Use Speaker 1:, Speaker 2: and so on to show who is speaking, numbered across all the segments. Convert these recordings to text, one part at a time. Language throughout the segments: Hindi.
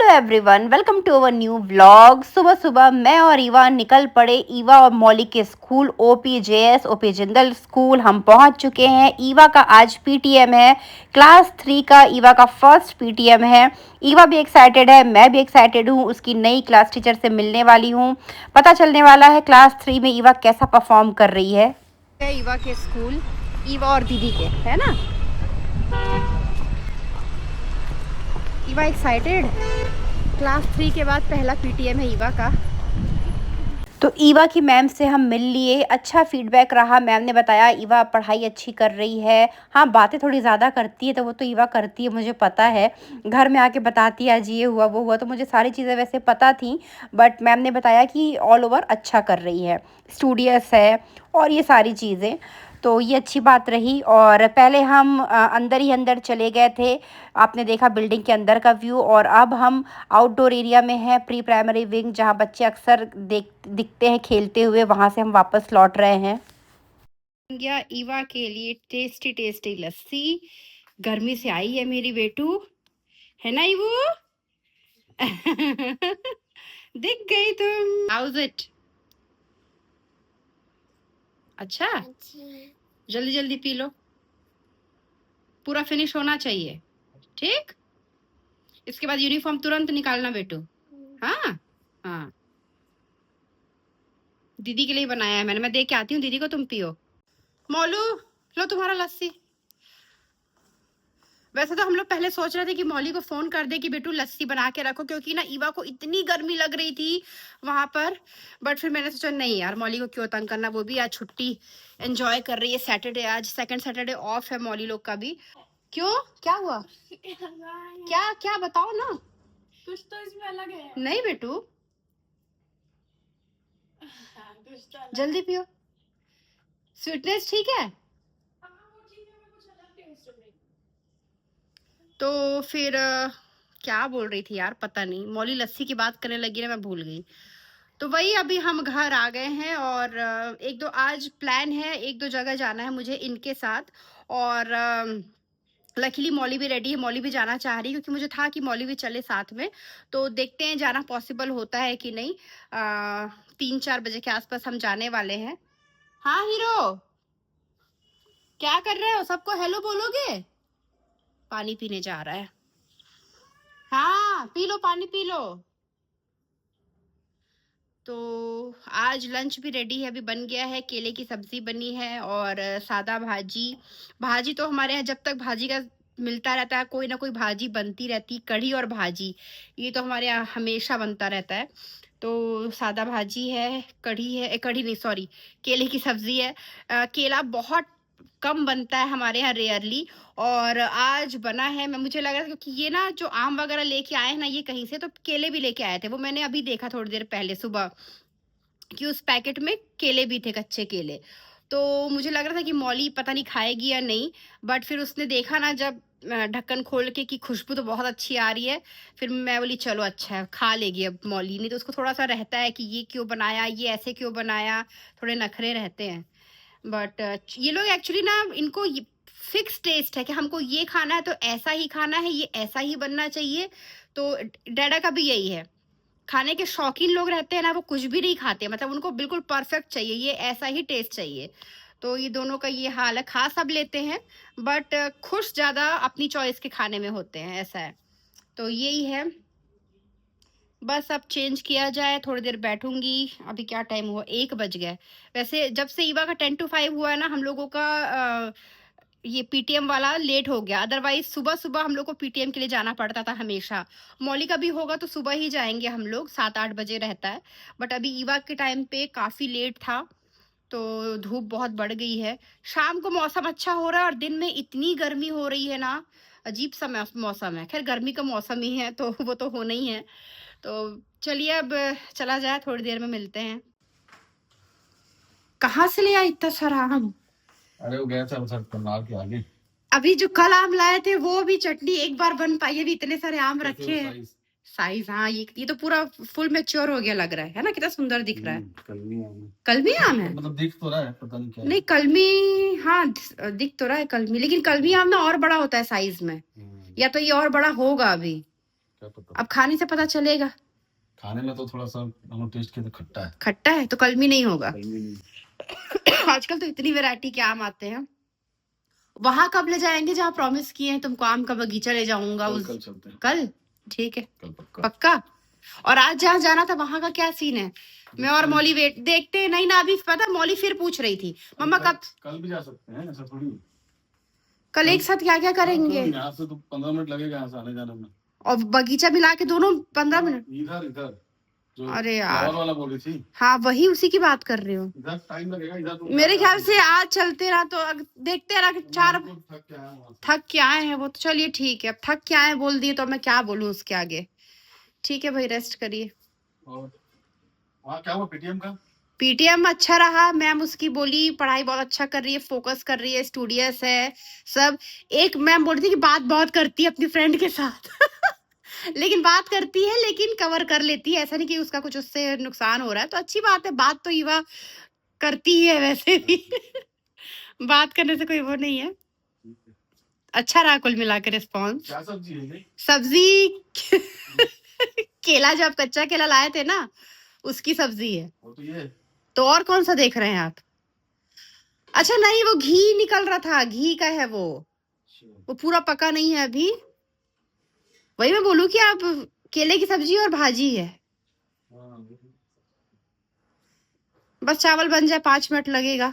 Speaker 1: Hello everyone, welcome to our new vlog. सुबह सुबह मैं और ईवा निकल पड़े ईवा और मौली के स्कूल ओपी जिंदल स्कूल। हम पहुंच चुके हैं। ईवा का आज पीटीएम है, क्लास 3 का ईवा का फर्स्ट पीटीएम है। ईवा भी एक्साइटेड है, मैं भी एक्साइटेड हूँ। उसकी नई क्लास टीचर से मिलने वाली हूँ। पता चलने वाला है क्लास 3 में ईवा कैसा परफॉर्म कर रही है। ईवा के स्कूल, ईवा और दीदी के, है ना? ईवा एक्साइटेड। क्लास 3 के बाद पहला पीटीएम है ईवा का। तो ईवा की मैम से हम मिल लिए, अच्छा फीडबैक रहा। मैम ने बताया ईवा पढ़ाई अच्छी कर रही है। हाँ, बातें थोड़ी ज़्यादा करती है, तो वो तो ईवा करती है, मुझे पता है। घर में आके बताती है आज ये हुआ वो हुआ, तो मुझे सारी चीज़ें वैसे पता थी। बट मैम ने बताया कि ऑल ओवर अच्छा कर रही है, स्टूडियस है और ये सारी चीज़ें, तो ये अच्छी बात रही। और पहले हम अंदर ही अंदर चले गए थे। आपने देखा बिल्डिंग के अंदर का व्यू। और अब हम आउटडोर एरिया में हैं, प्री प्राइमरी विंग, जहाँ बच्चे अक्सर दिखते हैं खेलते हुए। वहाँ से हम वापस लौट रहे हैं। गया ईवा के लिए टेस्टी टेस्टी लस्सी। गर्मी से आई है मेरी बेटू, है ना ईवू? दिख गई तुम। House it? अच्छा, जल्दी जल्दी पी लो, पूरा फिनिश होना चाहिए, ठीक? इसके बाद यूनिफॉर्म तुरंत निकालना बेटू। हाँ हाँ, दीदी के लिए बनाया है मैंने। मैं दे के आती हूँ दीदी को, तुम पियो। मौलू, लो तुम्हारा लस्सी। वैसे तो हम लोग पहले सोच रहे थे कि मौली को फोन कर दे कि बेटू लस्सी बना के रखो, क्योंकि ना ईवा को इतनी गर्मी लग रही थी वहां पर। बट फिर मैंने सोचा नहीं यार, मौली को क्यों तंग करना, वो भी आज छुट्टी एंजॉय कर रही है। सैटरडे, आज सेकंड सैटरडे ऑफ है मौली लोग का भी। क्यों, क्या हुआ? क्या क्या बताओ ना। कुछ तो इसमें अलग है। नहीं बेटू, जल्दी पियो, स्वीटनेस ठीक है। तो फिर क्या बोल रही थी यार, पता नहीं। मौली लस्सी की बात करने लगी ना, मैं भूल गई। तो वही, अभी हम घर आ गए हैं और एक दो आज प्लान है, एक दो जगह जाना है मुझे इनके साथ। और लकीली मौली भी रेडी है, मौली भी जाना चाह रही है, क्योंकि मुझे था कि मौली भी चले साथ में। तो देखते हैं जाना पॉसिबल होता है कि नहीं। 3-4 बजे के आसपास हम जाने वाले हैं। हाँ हीरो, क्या कर रहे हो? सबको हेलो बोलोगे? पानी पीने जा रहा है। हाँ पी लो, पानी पी लो। तो आज लंच भी रेडी है, अभी बन गया है। केले की सब्जी बनी है और सादा भाजी। भाजी तो हमारे यहाँ जब तक भाजी का मिलता रहता है, कोई ना कोई भाजी बनती रहती। कढ़ी और भाजी, ये तो हमारे यहाँ हमेशा बनता रहता है। तो सादा भाजी है, कढ़ी है, कढ़ी नहीं सॉरी, केले की सब्जी है। केला बहुत कम बनता है हमारे यहाँ, रेयरली। और आज बना है। मैं मुझे लग रहा था क्योंकि ये ना जो आम वगैरह लेके आए हैं ना ये कहीं से, तो केले भी लेके आए थे। वो मैंने अभी देखा थोड़ी देर पहले सुबह कि उस पैकेट में केले भी थे, कच्चे केले। तो मुझे लग रहा था कि मौली पता नहीं खाएगी या नहीं। बट फिर उसने देखा ना जब ढक्कन खोल के कि खुशबू तो बहुत अच्छी आ रही है, फिर मैं बोली चलो अच्छा है, खा लेगी अब मौली। नहीं तो उसको थोड़ा सा रहता है कि ये क्यों बनाया, ये ऐसे क्यों बनाया, थोड़े नखरे रहते हैं। बट ये लोग एक्चुअली ना, इनको फिक्स टेस्ट है कि हमको ये खाना है तो ऐसा ही खाना है, ये ऐसा ही बनना चाहिए। तो डैडा का भी यही है। खाने के शौकीन लोग रहते हैं ना, वो कुछ भी नहीं खाते, मतलब उनको बिल्कुल परफेक्ट चाहिए, ये ऐसा ही टेस्ट चाहिए। तो ये दोनों का ये हाल है। खा सब लेते हैं बट खुश ज्यादा अपनी चॉइस के खाने में होते हैं, ऐसा है। तो यही है, बस अब चेंज किया जाए, थोड़ी देर बैठूंगी। अभी क्या टाइम हुआ, 1 बज गए। वैसे जब से ईवा का 10 to 5 हुआ है ना, हम लोगों का ये पीटीएम वाला लेट हो गया। अदरवाइज सुबह सुबह हम लोग को पीटीएम के लिए जाना पड़ता था हमेशा। मौली का भी होगा तो सुबह ही जाएंगे हम लोग, 7-8 बजे रहता है। बट अभी ईवा के टाइम पे काफी लेट था, तो धूप बहुत बढ़ गई है। शाम को मौसम अच्छा हो रहा है और दिन में इतनी गर्मी हो रही है ना, अजीब सा मौसम है। खैर गर्मी का मौसम ही है तो वो तो होना ही है। तो चलिए अब चला जाए, थोड़ी देर में मिलते हैं। कहाँ से लिया इतना सारा आम?
Speaker 2: अरे वो गया था सर पंडाल के आगे।
Speaker 1: अभी जो कल आम लाए थे वो भी चटनी एक बार बन पाई है, अभी इतने सारे आम रखे हैं। साइज, हाँ ये तो पूरा फुल मैच्योर हो गया लग रहा है ना? कितना सुंदर दिख रहा है।
Speaker 2: कलमी आम है।
Speaker 1: कलमी आम है?
Speaker 2: मतलब दिख तो रहा है, पता नहीं क्या है।
Speaker 1: नहीं कलमी, हाँ दिख तो रहा है कलमी, लेकिन कलमी आम ना और बड़ा होता है साइज में। या तो ये और बड़ा होगा अभी।
Speaker 2: क्या पता,
Speaker 1: अब खाने से पता चलेगा।
Speaker 2: खाने में तो थोड़ा सा हम टेस्ट किया तो खट्टा है।
Speaker 1: खट्टा है तो कलमी नहीं होगा।
Speaker 2: कलमी नहीं।
Speaker 1: आजकल तो इतनी वैरायटी के आम आते हैं। वहां कब ले जाएंगे जहाँ प्रॉमिस किए हैं तुमको, आम का बगीचा ले जाऊंगा
Speaker 2: कल
Speaker 1: उस
Speaker 2: कल चलते हैं।
Speaker 1: कल ठीक है,
Speaker 2: कल पक्का।
Speaker 1: पक्का। और आज जहाँ जाना था वहां का क्या सीन है? मैं और मौली वेट देखते हैं। नहीं ना, अभी पता मौली फिर पूछ रही थी मम्मा कब।
Speaker 2: कल भी जा सकते हैं, ऐसा थोड़ी।
Speaker 1: कल एक साथ क्या क्या करेंगे?
Speaker 2: यहाँ से तो 15 मिनट लगेगा यहाँ से आने जाने में।
Speaker 1: और बगीचा मिला के दोनों 15 मिनट?
Speaker 2: इधर इधर जो
Speaker 1: अरे यार
Speaker 2: फ्लावर वाला बोल रही थी।
Speaker 1: हाँ वही, उसी की बात कर रही हूँ।
Speaker 2: इधर टाइम लगेगा, इधर तो
Speaker 1: मेरे ख्याल से आज चलते ना तो देखते ना कि 4 थक के आए हैं वो तो। चलिए ठीक है, अब थक के आए बोल दिए तो मैं क्या बोलूं उसके आगे। ठीक है भाई, रेस्ट करिए।
Speaker 2: और क्या हुआ पीटीएम का?
Speaker 1: पीटीएम अच्छा रहा। मैम उसकी बोली पढ़ाई बहुत अच्छा कर रही है, फोकस कर रही है, स्टूडियस है सब। एक मैम बोल रही थी कि बात बहुत करती है अपनी फ्रेंड के साथ लेकिन बात करती है लेकिन कवर कर लेती है, ऐसा नहीं कि उसका कुछ उससे नुकसान हो रहा है। तो अच्छी बात है, बात तो ईवा करती ही है वैसे भी बात करने से कोई वो नहीं है। अच्छा रहा कुल मिलाकर रिस्पॉन्स।
Speaker 2: क्या सब्जी है?
Speaker 1: सब्जी केला, जो आप कच्चा केला लाए थे ना उसकी सब्जी है।
Speaker 2: वो तो ये। तो
Speaker 1: और कौन सा देख रहे हैं आप? अच्छा नहीं, वो घी निकल रहा था, घी का है वो पूरा पका नहीं है अभी। वही मैं बोलूं कि आप केले की सब्जी और भाजी है। बस चावल बन जाए, 5 मिनट लगेगा,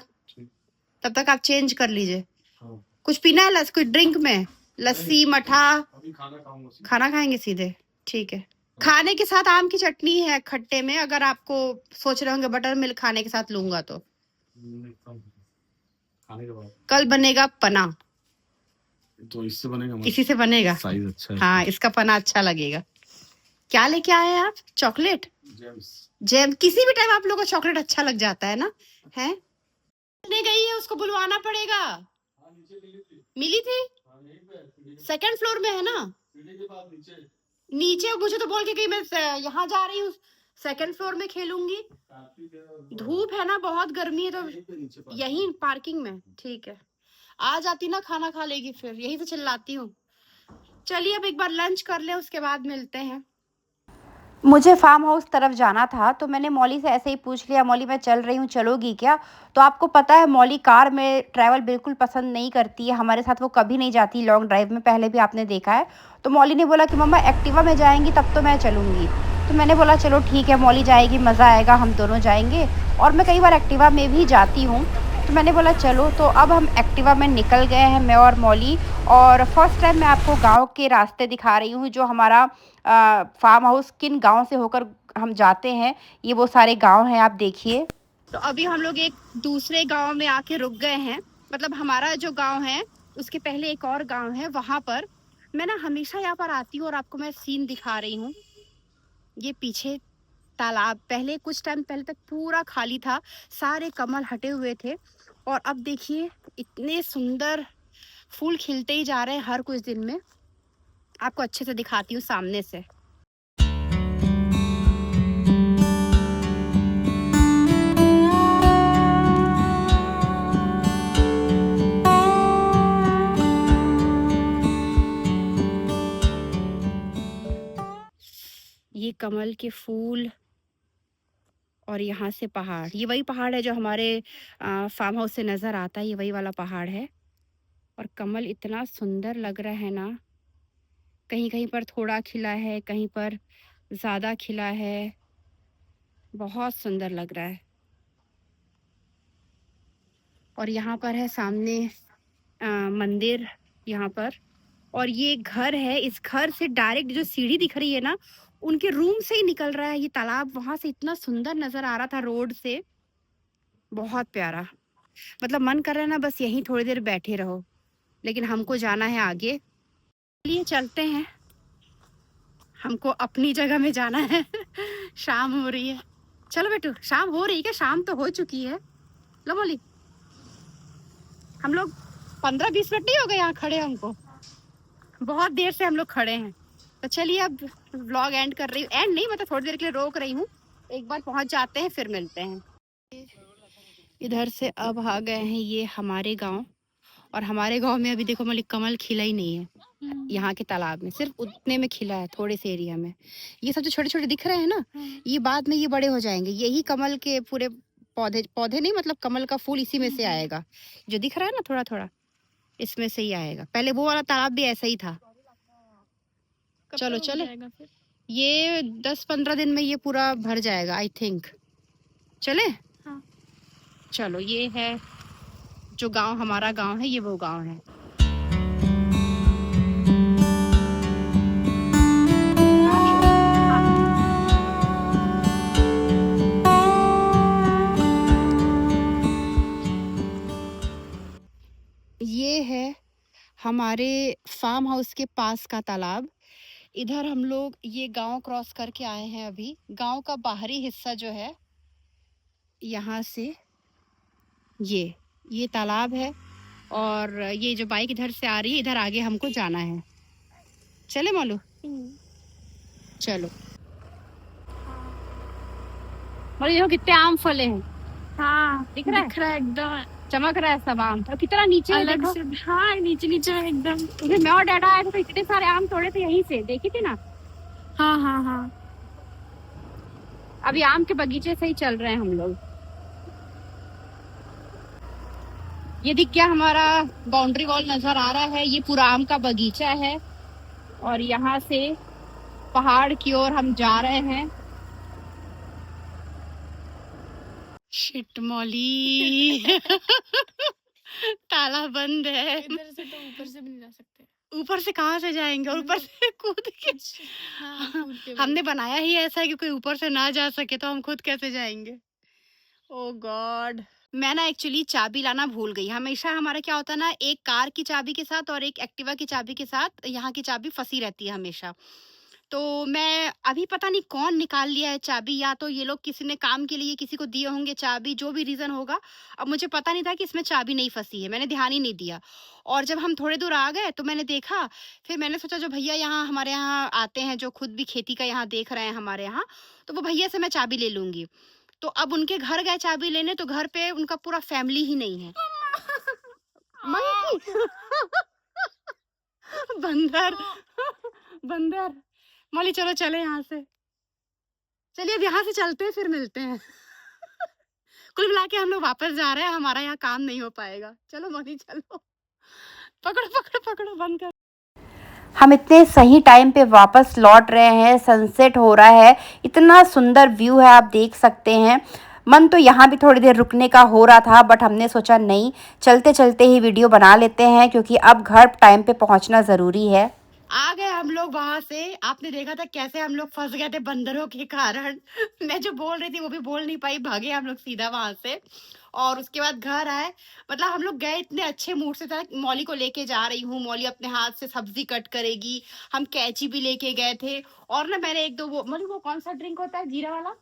Speaker 1: तब तक आप चेंज कर लीजिए। कुछ पीना है? कुछ ड्रिंक में लस्सी मठा?
Speaker 2: अभी खाना खाऊंगा।
Speaker 1: खाना खाएंगे सीधे? ठीक है। खाने के साथ आम की चटनी है खट्टे में, अगर आपको सोच रहे होंगे बटर मिल्क खाने के साथ लूंगा तो।
Speaker 2: खाने के बाद
Speaker 1: कल बनेगा पना।
Speaker 2: तो इससे बनेगा?
Speaker 1: इसी से बनेगा।
Speaker 2: साइज अच्छा है।
Speaker 1: हाँ इसका पना अच्छा लगेगा। क्या लेके आए हैं आप? चॉकलेट? जेम? किसी भी टाइम आप लोगों को चॉकलेट अच्छा लग जाता है ना? है नहीं गई है, उसको बुलवाना पड़ेगा। मिली थी? सेकंड फ्लोर में है ना? नीचे मुझे तो बोल के गई मैं यहाँ जा रही हूँ, सेकंड फ्लोर में खेलूंगी। धूप है ना, बहुत गर्मी है तो यही पार्किंग में। ठीक है, आ जाती ना खाना खा लेगी, फिर यही तो चिल्लाती हूँ। चलिए अब एक बार लंच कर ले, उसके बाद मिलते हैं। मुझे फार्म हाउस तरफ जाना था तो मैंने मौली से ऐसे ही पूछ लिया, मौली मैं चल रही हूँ चलोगी क्या? तो आपको पता है मौली कार में ट्रैवल बिल्कुल पसंद नहीं करती है, हमारे साथ वो कभी नहीं जाती लॉन्ग ड्राइव में, पहले भी आपने देखा है। तो मौली ने बोला कि मम्मा एक्टिवा में जाएंगी तब तो मैं चलूँगी। तो मैंने बोला चलो ठीक है, मौली जाएगी, मज़ा आएगा, हम दोनों जाएंगे। और मैं कई बार एक्टिवा में भी जाती हूँ, तो मैंने बोला चलो। तो अब हम एक्टिवा में निकल गए हैं, मैं और मौली। और फर्स्ट टाइम मैं आपको गांव के रास्ते दिखा रही हूँ, जो हमारा फार्म हाउस किन गांव से होकर हम जाते हैं। ये वो सारे गांव हैं, आप देखिए। तो अभी हम लोग एक दूसरे गांव में आके रुक गए हैं। मतलब हमारा जो गांव है उसके पहले एक और गांव है, वहां पर मैं ना हमेशा यहाँ पर आती हूँ और आपको मैं सीन दिखा रही हूँ। ये पीछे तालाब पहले कुछ टाइम पहले तक पूरा खाली था, सारे कमल हटे हुए थे। और अब देखिए इतने सुंदर फूल खिलते ही जा रहे हैं हर कुछ दिन में। आपको अच्छे से दिखाती हूँ सामने से। ये कमल के फूल और यहाँ से पहाड़, ये वही पहाड़ है जो हमारे फार्म हाउस से नज़र आता है, ये वही वाला पहाड़ है। और कमल इतना सुंदर लग रहा है ना, कहीं कहीं पर थोड़ा खिला है, कहीं पर ज़्यादा खिला है, बहुत सुंदर लग रहा है। और यहाँ पर है सामने मंदिर यहाँ पर। और ये घर है, इस घर से डायरेक्ट जो सीढ़ी दिख रही है ना, उनके रूम से ही निकल रहा है ये तालाब। वहां से इतना सुंदर नजर आ रहा था रोड से, बहुत प्यारा। मतलब मन कर रहा है ना बस यहीं थोड़ी देर बैठे रहो, लेकिन हमको जाना है आगे। चलिए चलते हैं, हमको अपनी जगह में जाना है शाम हो रही है। चलो बेटू, शाम हो रही है क्या? शाम तो हो चुकी है। लो बोली, हम लोग 15-20 मिनट नहीं हो गए यहाँ खड़े, हमको बहुत देर से हम लोग खड़े हैं। तो चलिए अब व्लॉग एंड कर रही हूँ, एंड नहीं मतलब थोड़ी देर के लिए रोक रही हूँ, एक बार पहुंच जाते हैं फिर मिलते हैं। इधर से अब आ गए हैं ये हमारे गांव। और हमारे गांव में अभी देखो मलिक कमल खिला ही नहीं है। यहाँ के तालाब में सिर्फ उतने में खिला है, थोड़े से एरिया में। ये सब जो छोटे छोटे दिख रहे हैं ना, ये बाद में ये बड़े हो जाएंगे। यही कमल के पूरे पौधे, पौधे नहीं मतलब कमल का फूल इसी में से आएगा। जो दिख रहा है ना थोड़ा थोड़ा, इसमें से ही आएगा। पहले वो वाला तालाब भी ऐसा ही था। चलो चलो, ये 10-15 दिन में ये पूरा भर जाएगा आई थिंक। चले? हाँ। चलो, ये है जो गांव, हमारा गांव है, ये वो गांव है। ये है हमारे फार्म हाउस के पास का तालाब। इधर हम लोग ये गांव क्रॉस करके आए हैं अभी। गांव का बाहरी हिस्सा जो है, यहाँ से ये तालाब है। और ये जो बाइक इधर से आ रही है, इधर आगे हमको जाना है। चले मालू? चलो। और ये कितने आम फले हैं। हाँ, दिख रहा है एकदम, चमक रहा है सब आम। और कितना नीचे है देखो। हाँ, नीचे नीचे है एकदम। मैं और डैडा आए थे तो इतने सारे आम तोड़े थे यहीं से, देखी थी ना। हाँ हाँ हाँ। अभी आम के बगीचे से ही चल रहे हैं हम लोग। ये दिख गया हमारा बाउंड्री वॉल नजर आ रहा है, ये पूरा आम का बगीचा है। और यहाँ से पहाड़ की ओर हम जा रहे हैं। शिट मौली ताला बंद है। इधर से तो ऊपर से भी नहीं जा सकते। ऊपर से कहाँ से जाएंगे? और ऊपर से कूद के। हाँ, कूद के हमने बनाया ही ऐसा है कि कोई ऊपर से ना जा सके, तो हम खुद कैसे जाएंगे? ओ गॉड। मैं ना एक्चुअली चाबी लाना भूल गई। हमेशा हमारा क्या होता है ना, एक कार की चाबी के साथ और एक एक्टिवा की चाबी के साथ यहाँ की चाबी फंसी रहती है हमेशा। तो मैं अभी पता नहीं कौन निकाल लिया है चाबी, या तो ये लोग किसी ने काम के लिए किसी को दिए होंगे चाबी, जो भी रीजन होगा। अब मुझे पता नहीं था कि इसमें चाबी नहीं फंसी है, मैंने ध्यान ही नहीं दिया। और जब हम थोड़े दूर आ गए तो मैंने देखा। फिर मैंने सोचा जो भैया यहाँ हमारे यहाँ आते हैं, जो खुद भी खेती का यहाँ देख रहे हैं हमारे यहाँ, तो वो भैया से मैं चाबी ले लूंगी। तो अब उनके घर गए चाबी लेने, तो घर पे उनका पूरा फैमिली ही नहीं है। मंकी बंदर बंदर। मौली चलो चले यहाँ से। चलिए अब यहाँ से चलते हैं, फिर मिलते हैं कुल मिला के हम लोग वापस जा रहे हैं, हमारा यहाँ काम नहीं हो पाएगा। चलो मौली चलो, पकड़ो पकड़ो पकड़ो, बंद कर। हम इतने सही टाइम पे वापस लौट रहे हैं, सनसेट हो रहा है, इतना सुंदर व्यू है, आप देख सकते हैं। मन तो यहाँ भी थोड़ी देर रुकने का हो रहा था, बट हमने सोचा नहीं, चलते चलते ही वीडियो बना लेते हैं, क्योंकि अब घर टाइम पे पहुँचना ज़रूरी है। आ गए हम लोग वहां से। आपने देखा था कैसे हम लोग फंस गए थे बंदरों के कारण मैं जो बोल रही थी वो भी बोल नहीं पाई, भागे हम लोग सीधा वहां से। और उसके बाद घर आए। मतलब हम लोग गए इतने अच्छे मूड से था। मौली को लेके जा रही हूँ, मौली अपने हाथ से सब्जी कट करेगी, हम कैची भी लेके गए थे। और ना मैंने एक दो वो मौली, वो कौन सा ड्रिंक होता है जीरा वाला?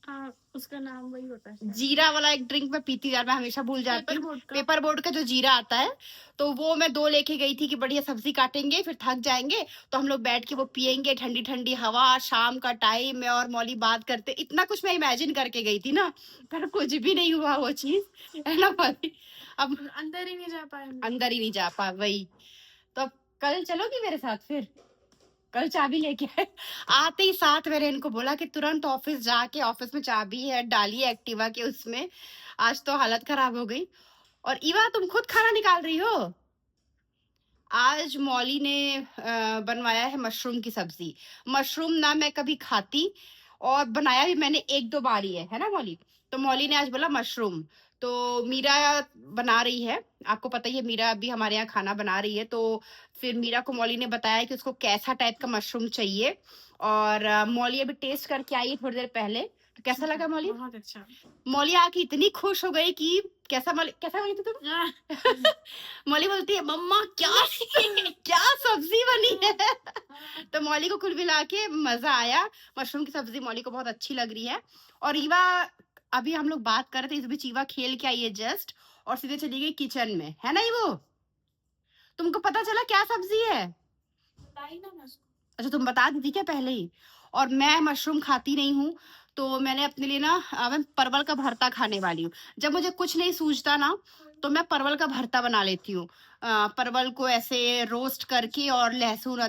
Speaker 1: हाँ, उसका नाम वही होता है, जीरा वाला एक ड्रिंक मैं पीती यार, मैं हमेशा भूल जाती हूँ। पेपर बोर्ड का जो जीरा आता है, तो वो मैं 2 लेके गई थी कि बढ़िया सब्जी काटेंगे, फिर थक जाएंगे तो हम लोग बैठ के वो पियेंगे, ठंडी ठंडी हवा, शाम का टाइम में और मौली बात करते। इतना कुछ मैं इमेजिन करके गई थी ना, पर कुछ भी नहीं हुआ वो चीज, है ना मौली? अब अंदर ही नहीं जा पाए, अंदर ही नहीं जा पाए वही। तो अब कल चलोगी मेरे साथ? फिर कल चाबी लेके आए। आते ही साथ मैंने इनको बोला कि तुरंत ऑफिस जाके, ऑफिस में चाबी है डालिए एक्टिवा के उसमें। आज तो हालत खराब हो गई। और ईवा तुम खुद खाना निकाल रही हो? आज मौली ने बनवाया है मशरूम की सब्जी। मशरूम ना मैं कभी खाती, और बनाया भी मैंने 1-2 बार ही है ना मौली? तो मौली ने आज बोला मशरूम। तो मीरा बना रही है, आपको पता ही है मीरा अभी हमारे यहाँ खाना बना रही है। तो फिर मीरा को मौली ने बताया कि उसको कैसा टाइप का मशरूम चाहिए। और मौली अभी टेस्ट करके आई है थोड़ी देर पहले। तो कैसा लगा मौली? बहुत अच्छा। मौली आके इतनी खुश हो गई कि कैसा मौली, कैसा बोली थी तुम? मौली बोलती है मम्मा क्या क्या सब्जी बनी है। तो मौली को कुल मिला के मजा आया। मशरूम की सब्जी मौली को बहुत अच्छी लग रही है। और ईवा, अभी हम लोग बात कर रहे थे, इस बीच ईवा खेल के आई है जस्ट, और सीधे चली गई किचन में, है ना वो? तुमको पता चला क्या सब्जी है? अच्छा, तुम बता दी थी क्या पहले ही? और मैं मशरूम खाती नहीं हूँ, तो तो मैंने अपने लिए ना मैं परवल का भरता खाने वाली हूँ। जब मुझे कुछ नहीं सूझता ना, तो मैं परवल का भरता बना लेती हूँ। परवल को ऐसे रोस्ट करके और लहसुन,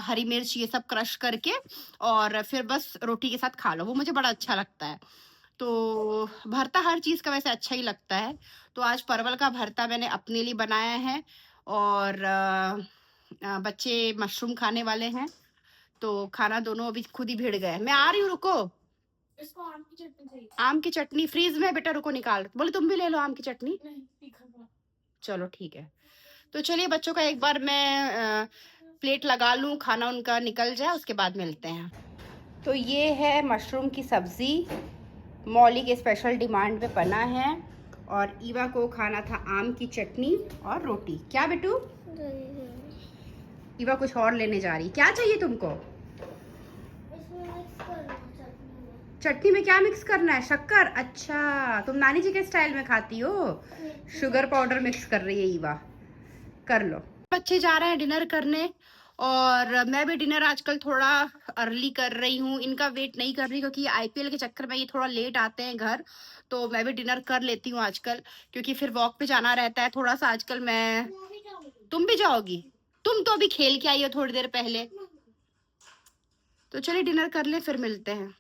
Speaker 1: हरी मिर्च ये सब क्रश करके और फिर बस रोटी के साथ खा लो, वो मुझे बड़ा अच्छा लगता है। तो भरता हर चीज़ का वैसे अच्छा ही लगता है। तो आज परवल का भरता मैंने अपने लिए बनाया है और बच्चे मशरूम खाने वाले हैं, तो खाना दोनों अभी खुद ही भिड़ गए। मैं आ रही हूँ, रुको।
Speaker 3: इसको आम की चटनी चाहिए।
Speaker 1: आम की चटनी फ्रीज में है बेटा, रुको निकाल। बोले तुम भी ले लो आम की चटनी।
Speaker 3: नहीं, तीखा था।
Speaker 1: चलो ठीक है। तो चलिए बच्चों का एक बार मैं प्लेट लगा लूँ, खाना उनका निकल जाए, उसके बाद मिलते हैं। तो ये है मशरूम की सब्ज़ी, मौली के स्पेशल डिमांड पे बना है, और ईवा को खाना था आम की चटनी और रोटी। क्या बेटू? ईवा कुछ और लेने जा रही। क्या चाहिए तुमको? चटनी में क्या मिक्स करना है? शक्कर? अच्छा, तुम नानी जी के स्टाइल में खाती हो। शुगर पाउडर मिक्स कर रही है ईवा। कर लो। बच्चे जा रहे हैं डिनर करने, और मैं भी डिनर आजकल थोड़ा अर्ली कर रही हूँ। इनका वेट नहीं कर रही, क्योंकि आईपीएल के चक्कर में ये थोड़ा लेट आते हैं घर, तो मैं भी डिनर कर लेती हूँ आजकल, क्योंकि फिर वॉक पे जाना रहता है थोड़ा सा आजकल। मैं तुम भी जाओगी? तुम तो अभी खेल के आई हो थोड़ी देर पहले। तो चलिए डिनर कर ले, फिर मिलते हैं।